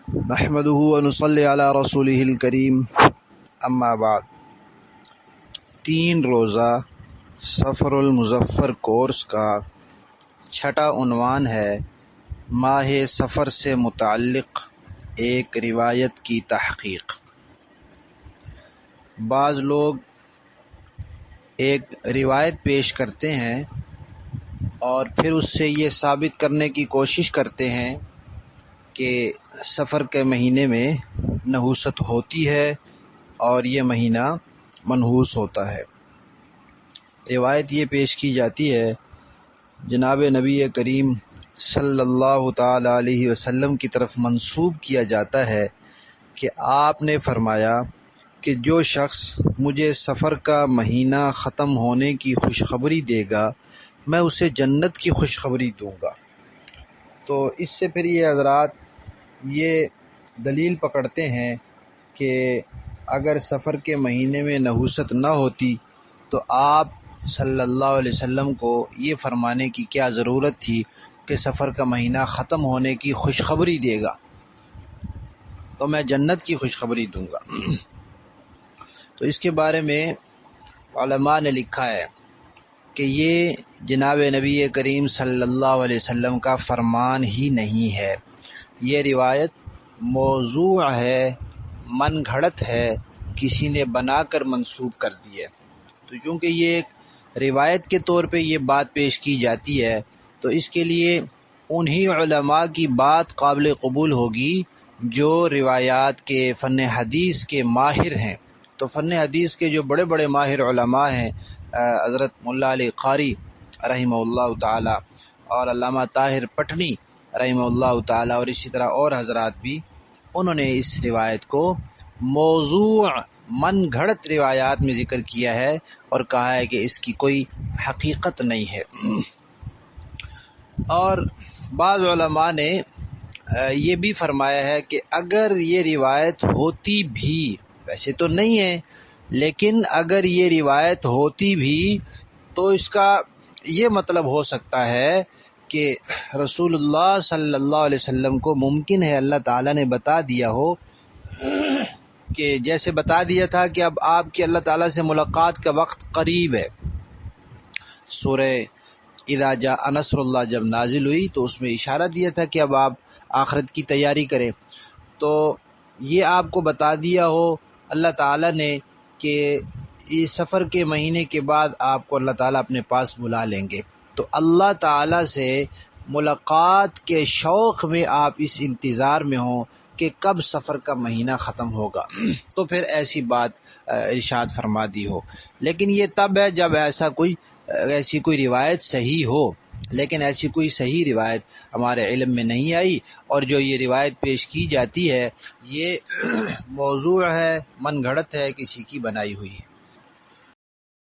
نحمده ونصلي علی رسولہ الکریم اما بعد۔ 3 روزہ سفر المظفر کورس کا چھٹا عنوان ہے ماہ سفر سے متعلق ایک روایت کی تحقیق۔ بعض لوگ ایک روایت پیش کرتے ہیں اور پھر اس سے یہ ثابت کرنے کی کوشش کرتے ہیں کہ سفر کے مہینے میں نحوست ہوتی ہے اور یہ مہینہ منحوس ہوتا ہے۔ روایت یہ پیش کی جاتی ہے، جناب نبی کریم صلی اللہ تعالی علیہ وسلم کی طرف منسوب کیا جاتا ہے کہ آپ نے فرمایا کہ جو شخص مجھے سفر کا مہینہ ختم ہونے کی خوشخبری دے گا میں اسے جنت کی خوشخبری دوں گا۔ تو اس سے پھر یہ حضرات یہ دلیل پکڑتے ہیں کہ اگر سفر کے مہینے میں نحوست نہ ہوتی تو آپ صلی اللہ علیہ وسلم کو یہ فرمانے کی کیا ضرورت تھی کہ سفر کا مہینہ ختم ہونے کی خوشخبری دے گا تو میں جنت کی خوشخبری دوں گا۔ تو اس کے بارے میں علماء نے لکھا ہے کہ یہ جناب نبی کریم صلی اللہ علیہ وسلم کا فرمان ہی نہیں ہے، یہ روایت موضوع ہے، من گھڑت ہے، کسی نے بنا کر منسوب کر دی ہے۔ تو چونکہ یہ ایک روایت کے طور پہ یہ بات پیش کی جاتی ہے تو اس کے لیے انہی علماء کی بات قابل قبول ہوگی جو روایات کے فن حدیث کے ماہر ہیں۔ تو فن حدیث کے جو بڑے بڑے ماہر علماء ہیں، حضرت مولا علی قاری رحمہ اللہ تعالی اور علامہ طاہر پٹھنی رحمہ اللہ تعالی اور اسی طرح اور حضرات بھی، انہوں نے اس روایت کو موضوع من گھڑت روایات میں ذکر کیا ہے اور کہا ہے کہ اس کی کوئی حقیقت نہیں ہے۔ اور بعض علماء نے یہ بھی فرمایا ہے کہ اگر یہ روایت ہوتی بھی، ویسے تو نہیں ہے لیکن اگر یہ روایت ہوتی بھی تو اس کا یہ مطلب ہو سکتا ہے کہ رسول اللہ صلی اللہ علیہ وسلم کو ممکن ہے اللہ تعالیٰ نے بتا دیا ہو کہ جیسے بتا دیا تھا کہ اب آپ کی اللہ تعالیٰ سے ملاقات کا وقت قریب ہے۔ سورہ اذا جاء نصر اللہ جب نازل ہوئی تو اس میں اشارہ دیا تھا کہ اب آپ آخرت کی تیاری کریں، تو یہ آپ کو بتا دیا ہو اللہ تعالیٰ نے کہ اس سفر کے مہینے کے بعد آپ کو اللہ تعالیٰ اپنے پاس بلا لیں گے، تو اللہ تعالیٰ سے ملاقات کے شوق میں آپ اس انتظار میں ہوں کہ کب سفر کا مہینہ ختم ہوگا تو پھر ایسی بات ارشاد فرما دی ہو۔ لیکن یہ تب ہے جب ایسی کوئی روایت صحیح ہو، لیکن ایسی کوئی صحیح روایت ہمارے علم میں نہیں آئی، اور جو یہ روایت پیش کی جاتی ہے یہ موضوع ہے، من گھڑت ہے، کسی کی بنائی ہوئی ہے۔